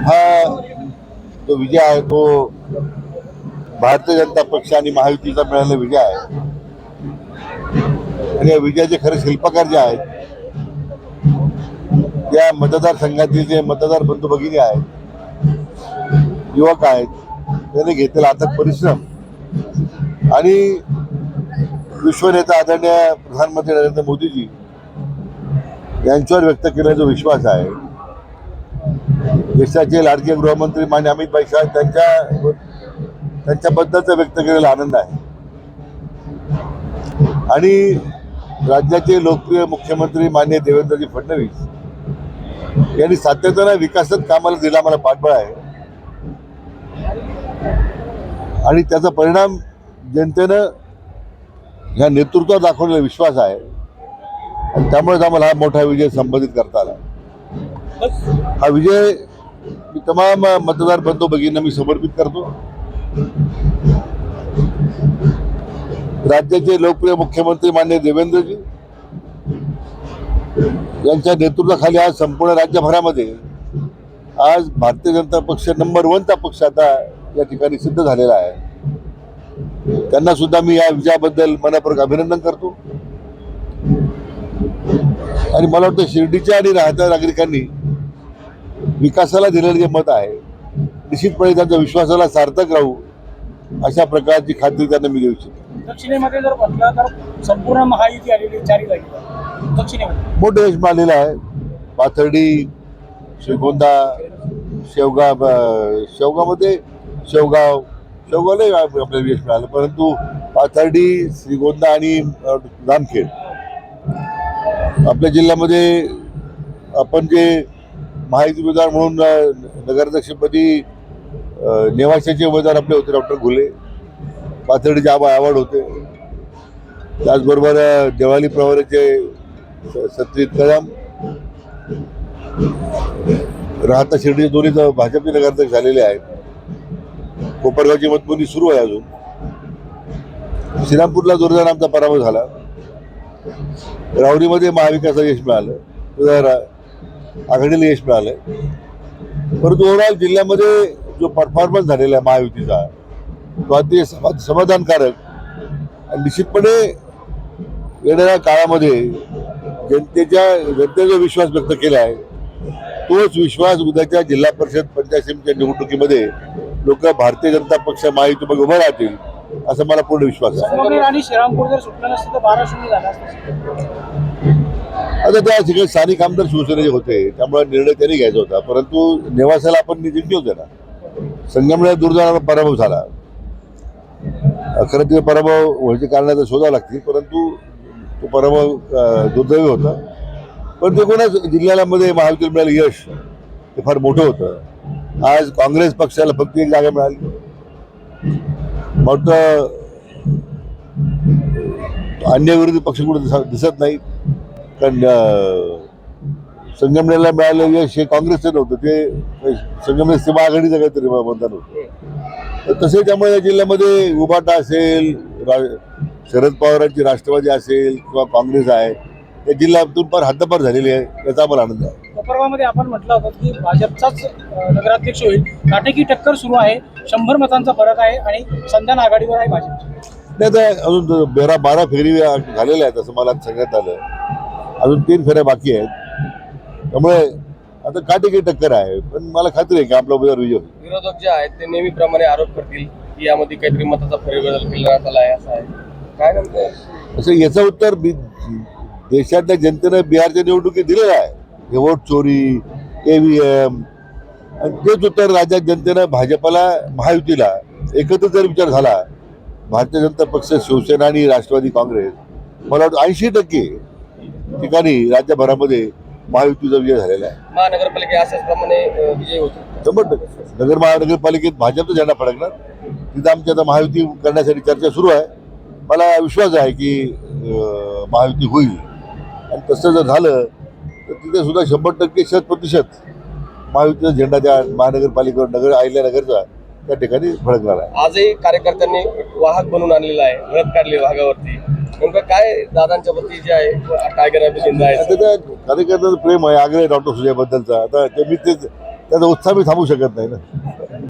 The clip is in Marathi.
हा जो विजय आहे तो भारतीय जनता पक्ष आणि महायुतीचा मिळालेला विजय आहे. आणि या विजयाचे खरे शिल्पकार जे आहेत त्या मतदारसंघातील जे मतदार बंधू भगिनी आहेत, युवक आहेत, त्यांनी घेतलेला अथक परिश्रम आणि विश्वनेता आदरणीय प्रधानमंत्री नरेंद्र मोदीजी यांच्यावर व्यक्त केलेला जो विश्वास आहे, देशाचे लाडके गृहमंत्री माननीय अमित भाई शाह त्यांच्याबद्दलचा व्यक्त केलेला आनंद आहे. आणि राज्याचे लोकप्रिय मुख्यमंत्री माननीय देवेंद्रजी फडणवीस यांनी सातत्यानं विकासात कामाला दिला मला पाठबळ आहे. आणि त्याचा परिणाम जनतेनं ह्या नेतृत्वावर दाखवलेला विश्वास आहे. आणि त्यामुळेच आम्हाला हा मोठा विजय संपादित करता आला. हा विजय मी तमाम मतदार बंधू भगिनींना मी समर्पित करतो. राज्याचे लोकप्रिय मुख्यमंत्री माननीय देवेंद्रजी यांच्या नेतृत्वाखाली आज संपूर्ण राज्यभरामध्ये आज भारतीय जनता पक्ष नंबर 1चा पक्ष आता या ठिकाणी सिद्ध झालेला आहे. त्यांना सुद्धा मी या विजयाबद्दल मनपूर्वक अभिनंदन करतो. आणि मला वाटतं शिर्डीच्या आणि राहत्या नागरिकांनी विकासाला दिलेलं जे मत आहे निश्चितपणे त्यांच्या विश्वासाला सार्थक राहू अशा प्रकारची खात्री त्यांना मी देऊ इच्छितो. दक्षिणेमध्ये जर म्हटलं तर संपूर्ण महायुती आलेली 4 जागी दक्षिणेमध्ये मोठं यश मिळालेलं आहे. पाथर्डी, श्रीगोंदा, शेवगावमध्ये शेवगावला आपल्याला यश मिळालं, परंतु पाथर्डी, श्रीगोंदा आणि जामखेड आपल्या जिल्ह्यामध्ये आपण जे महायुती उमेदवार म्हणून नगराध्यक्षपदी नेवाशाचे उमेदवार आपले होते डॉक्टर घुले, पाथर्डीचे आवड होते. त्याचबरोबर देवाली प्रवरेचे सत्रित कदम, राहता शिर्डी दोन्ही भाजपचे नगराध्यक्ष झालेले आहेत. कोपरगावची मतमोजणी सुरू आहे अजून. श्रीरामपूरला जोरदार आमचा पराभव झाला. राहुरीमध्ये महाविकासाला यश मिळालं, आघाडीला यश मिळालं. परंतु ओव्हरऑल जिल्ह्यामध्ये जो परफॉर्मन्स झालेला आहे महायुतीचा तो अतिशय समाधानकारक. आणि निश्चितपणे येणाऱ्या काळामध्ये जनतेचा विश्वास व्यक्त केला आहे तोच विश्वास उद्याच्या जिल्हा परिषद पंचायत समितीच्या निवडणुकीमध्ये लोक भारतीय जनता पक्ष महायुतीमध्ये उभं राहतील असं मला पूर्ण विश्वास आहे. आणि श्रीरामपूर जर सुटलं नसतं तर 12-0 झाला असतं. आता त्या ठिकाणी स्थानिक आमदार शिवसेनेचे होते त्यामुळे निर्णय त्यांनी घ्यायचा होता, परंतु नेवासाला आपण जिंकले होते ना. संगमनेर दुर्दैवाने पराभव झाला. खरं ते पराभव व्हायचे कारण तर शोधावं लागतील, परंतु तो पराभव दुर्दैवी होता. पण ते कोणाच जिल्ह्याला मध्ये महायुतीला मिळालं यश ते फार मोठं होतं. आज काँग्रेस पक्षाला फक्त 1 जागा मिळाली. मोठं अन्य विरोधी पक्ष कुठे दिसत नाही. कारण संगमनेरला मिळालेलं यश हे काँग्रेसचं नव्हतं, ते संगमनेर सीमा आघाडीचं काहीतरी मतदान होतं. तसे त्यामुळे या जिल्ह्यामध्ये उभाटा असेल, शरद पवारांची राष्ट्रवादी असेल किंवा काँग्रेस आहे, या जिल्ह्यातून फार हद्दपार झालेली आहे याचा आम्हाला आनंद आहे. कोपरगावमध्ये आपण म्हटलं होतं की भाजपचाच नगराध्यक्ष होईल. काटेकी टक्कर सुरू आहे. 100 मतांचा फरक आहे आणि संधान आघाडीवर आहे भाजप. नाही तर अजून 12 फेरी झालेल्या आहेत असं मला सांगण्यात आलं. अजून 3 फेऱ्या बाकी आहेत. त्यामुळे आता काटेकी टक्कर आहे, पण मला खात्री आहे की आपला उमेदवार विजय होईल. विरोधक जे आहेत ते नेहमीप्रमाणे आरोप करतील की यामध्ये काहीतरी मताचा फेरबदल केला आहे असं आहे. काय म्हणतं असं याचं उत्तर देशातल्या जनतेनं बिहारच्या निवडणुकीत दिलेलं आहे. हे वोट चोरी, EVM, आणि तेच उत्तर राज्यात जनतेनं भाजपला, महायुतीला एकत्र जर विचार झाला, भारतीय जनता पक्ष, शिवसेना आणि राष्ट्रवादी काँग्रेस, मला वाटतं 80% ठिकाणी राज्यभरामध्ये महायुतीचा विजय झालेला आहे. महानगरपालिका अशाचप्रमाणे विजय होतो. 100% महानगरपालिकेत भाजपचा झेंडा फडकणार. तिथं आमची आता महायुती करण्यासाठी चर्चा सुरू आहे. मला विश्वास आहे की महायुती होईल. आणि तसं जर झालं तर तिथे सुद्धा 100% 100% महायुतीचा झेंडा त्या महानगरपालिकेवर अहिल्यानगरचा त्या ठिकाणी फडकणार आहे. आजही कार्यकर्त्यांनी वाहक बनवून आणलेला आहे, रथ काढले भागावरती. नेमकं काय दादांच्या प्रती जे आहे टायगर अभिजिंद आहे आता त्या कार्यकर्त्याचं प्रेम आहे, आग्रह आहे डॉक्टर सुजयबद्दलचा. आता ते मी त्याचा उत्साह मी थांबू शकत नाही ना.